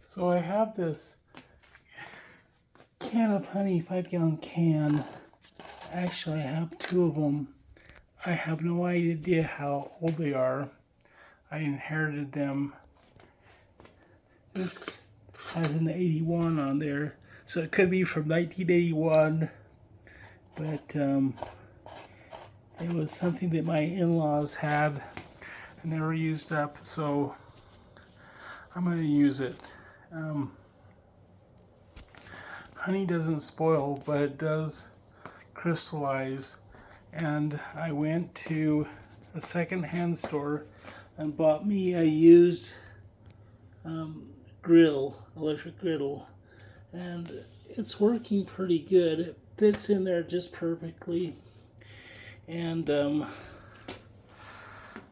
So I have this can of honey, 5-gallon can. Actually, I have two of them. I have no idea how old they are. I inherited them. This has an 81 on there, so it could be from 1981, but it was something that my in-laws had. I never used up, so I'm going to use it. Honey doesn't spoil, but it does crystallize. And I went to a secondhand store and bought me a used electric griddle, and it's working pretty good. It fits in there just perfectly. And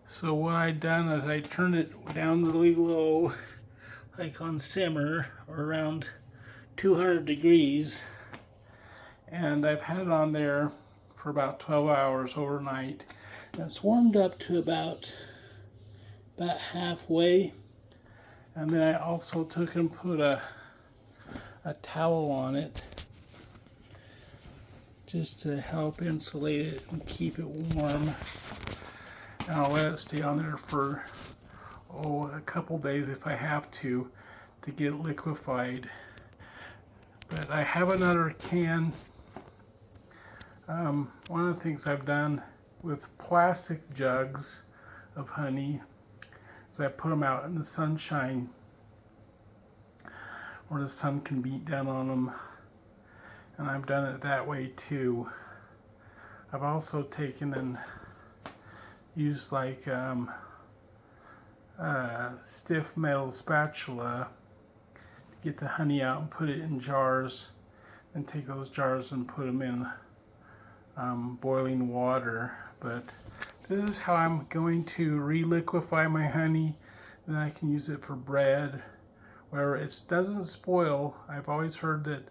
so what I done is I turned it down really low, like on simmer or around 200 degrees, and I've had it on there for about 12 hours overnight. And it's warmed up to about halfway, and then I also took and put a towel on it just to help insulate it and keep it warm. And I'll let it stay on there for a couple days if I have to get it liquefied. But I have another can. One of the things I've done with plastic jugs of honey is I put them out in the sunshine where the sun can beat down on them, and I've done it that way too. I've also taken and used like a stiff metal spatula to get the honey out and put it in jars, and take those jars and put them in boiling water. But this is how I'm going to re-liquefy my honey. Then I can use it for bread, where it doesn't spoil. I've always heard that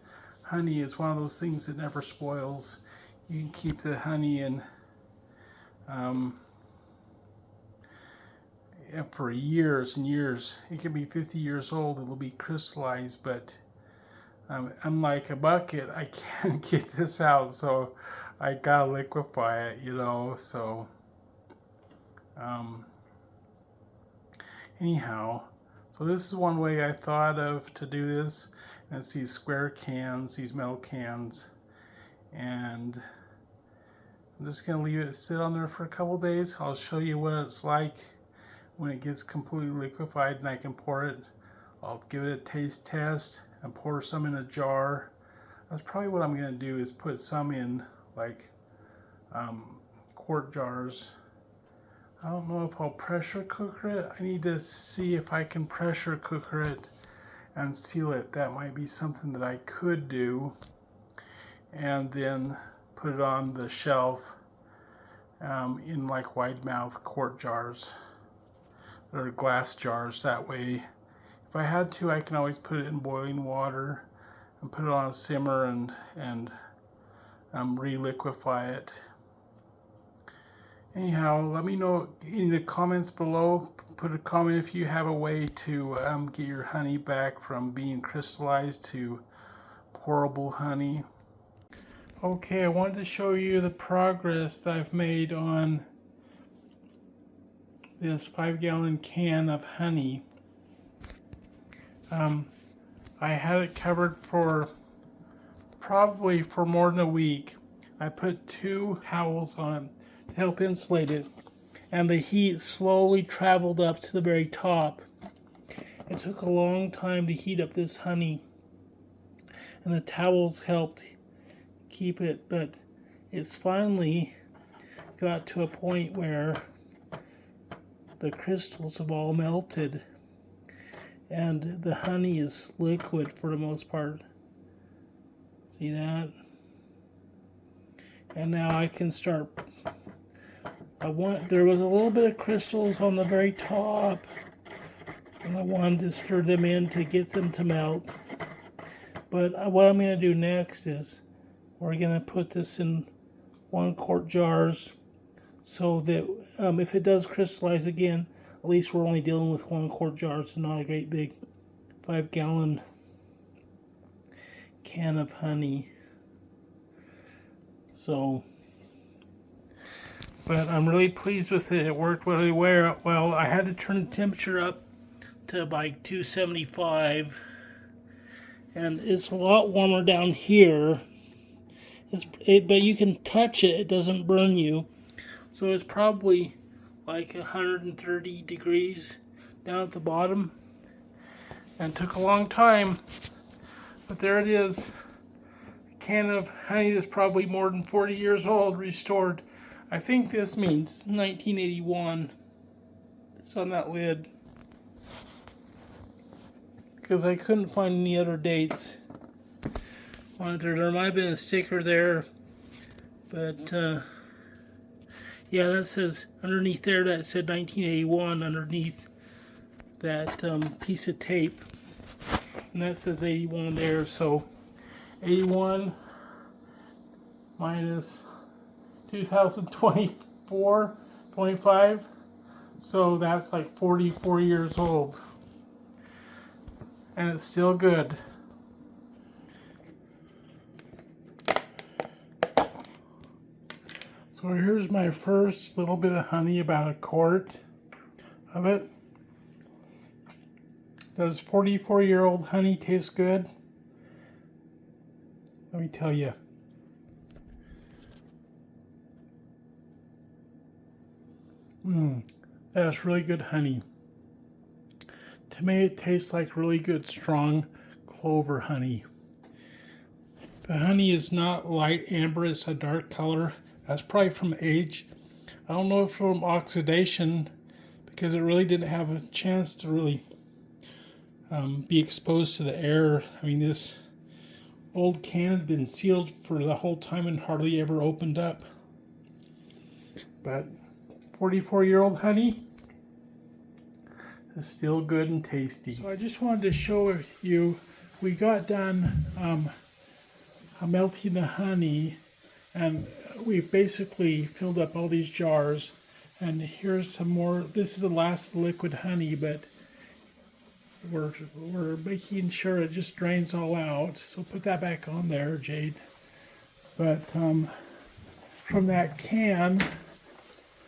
honey is one of those things that never spoils. You can keep the honey in for years and years. It can be 50 years old. It will be crystallized, but unlike a bucket, I can't get this out, so I gotta liquefy it, so anyhow, so this is one way I thought of to do this. And it's these square cans, these metal cans, and I'm just gonna leave it sit on there for a couple days. I'll show you what it's like when it gets completely liquefied and I can pour it. I'll give it a taste test and pour some in a jar. That's probably what I'm gonna do, is put some in like quart jars. I don't know if I'll pressure cooker it. I need to see if I can pressure cooker it and seal it. That might be something that I could do, and then put it on the shelf in like wide mouth quart jars or glass jars. That way, if I had to, I can always put it in boiling water and put it on a simmer and re-liquefy it. Anyhow, let me know in the comments below. Put a comment if you have a way to get your honey back from being crystallized to pourable honey. Okay, I wanted to show you the progress that I've made on this 5-gallon can of honey. I had it covered for probably for more than a week. I put 2 towels on it to help insulate it, and the heat slowly traveled up to the very top. It took a long time to heat up this honey, and the towels helped keep it, but it's finally got to a point where the crystals have all melted and the honey is liquid for the most part. See that? And now I can start. There was a little bit of crystals on the very top, and I wanted to stir them in to get them to melt. But what I'm going to do next is we're going to put this in 1-quart jars, so that if it does crystallize again, at least we're only dealing with 1-quart jars and not a great big 5-gallon can of honey. So, but I'm really pleased with it. It worked really well. I had to turn the temperature up to like 275, and it's a lot warmer down here. But you can touch it; it doesn't burn you. So it's probably like 130 degrees down at the bottom, and it took a long time. But there it is. A can of honey that's probably more than 40 years old, restored. I think this means 1981. It's on that lid, because I couldn't find any other dates on it. There might have been a sticker there, but yeah, that says underneath there, that said 1981 underneath that piece of tape, and that says 81 there. So 81 minus 2024, 25, so that's like 44 years old, and it's still good. So here's my first little bit of honey, about a quart of it. Does 44-year-old honey taste good? Let me tell you. That's really good honey. To me, it tastes like really good, strong clover honey. The honey is not light amber, it's a dark color. That's probably from age. I don't know if from oxidation, because it really didn't have a chance to really be exposed to the air. I mean, this old can had been sealed for the whole time and hardly ever opened up. But 44-year-old honey is still good and tasty. So I just wanted to show you, we got done melting the honey, and we've basically filled up all these jars, and here's some more. This is the last liquid honey, but we're making sure it just drains all out. So put that back on there, Jade. But from that can,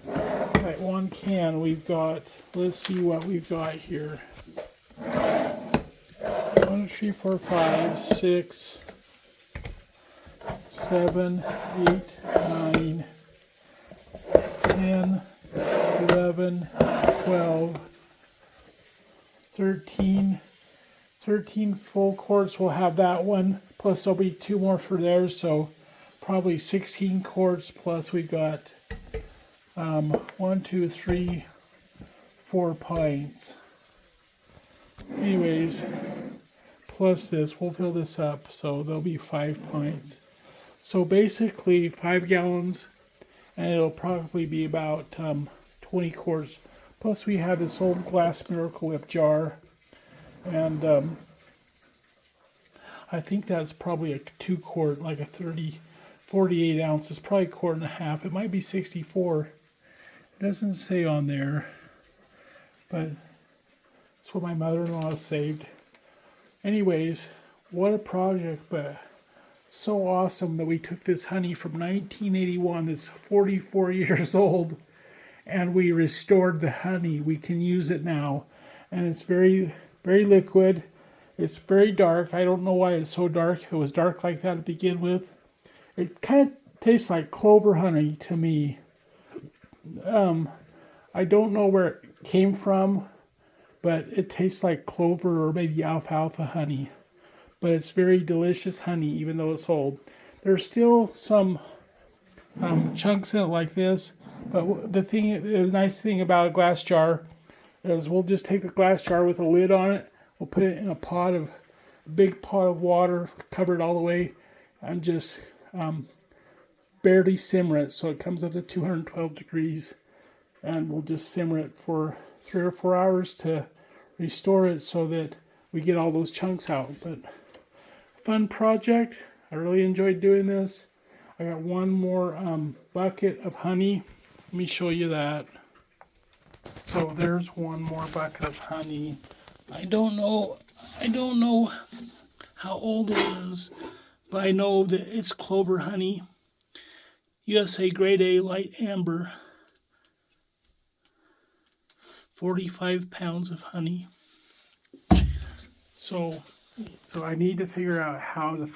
that one can, we've got, let's see what we've got here. 1, 2, 3, 4, 5, 6, 7, 8, 9, 10, 11, 12, 13 full quarts. We'll have that one, plus there'll be 2 more for there, so probably 16 quarts, plus we've got 1, 2, 3, 4 pints. Anyways, plus this, we'll fill this up, so there'll be 5 pints. So basically 5 gallons, and it'll probably be about 20 quarts. Plus we have this old glass Miracle Whip jar, and I think that's probably a 2 quart, like a 48 ounces, probably a quart and a half. It might be 64. It doesn't say on there, but it's what my mother-in-law saved. Anyways, what a project, but so awesome that we took this honey from 1981 that's 44 years old, and we restored the honey. We can use it now, and it's very, very liquid. It's very dark. I don't know why it's so dark. It was dark like that to begin with. It kind of tastes like clover honey to me. I don't know where it came from, but it tastes like clover or maybe alfalfa honey. But it's very delicious honey, even though it's old. There's still some chunks in it like this, but the nice thing about a glass jar is we'll just take the glass jar with a lid on it. We'll put it in a big pot of water, cover it all the way, and just barely simmer it so it comes up to 212 degrees, and we'll just simmer it for 3 or 4 hours to restore it so that we get all those chunks out. But fun project. I really enjoyed doing this. I got one more bucket of honey. Let me show you that. So there's one more bucket of honey. I don't know I don't know how old it is, but I know that it's clover honey. USA Grade A Light Amber. 45 pounds of honey. So I need to figure out how to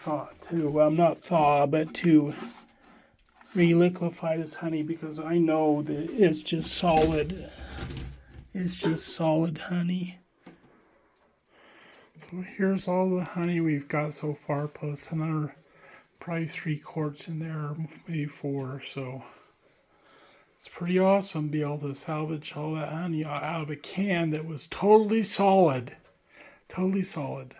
to re-liquefy this honey, because I know that it's just solid. It's just solid honey. So here's all the honey we've got so far, plus another probably 3 quarts in there, maybe 4. So it's pretty awesome to be able to salvage all that honey out of a can that was totally solid. Totally solid.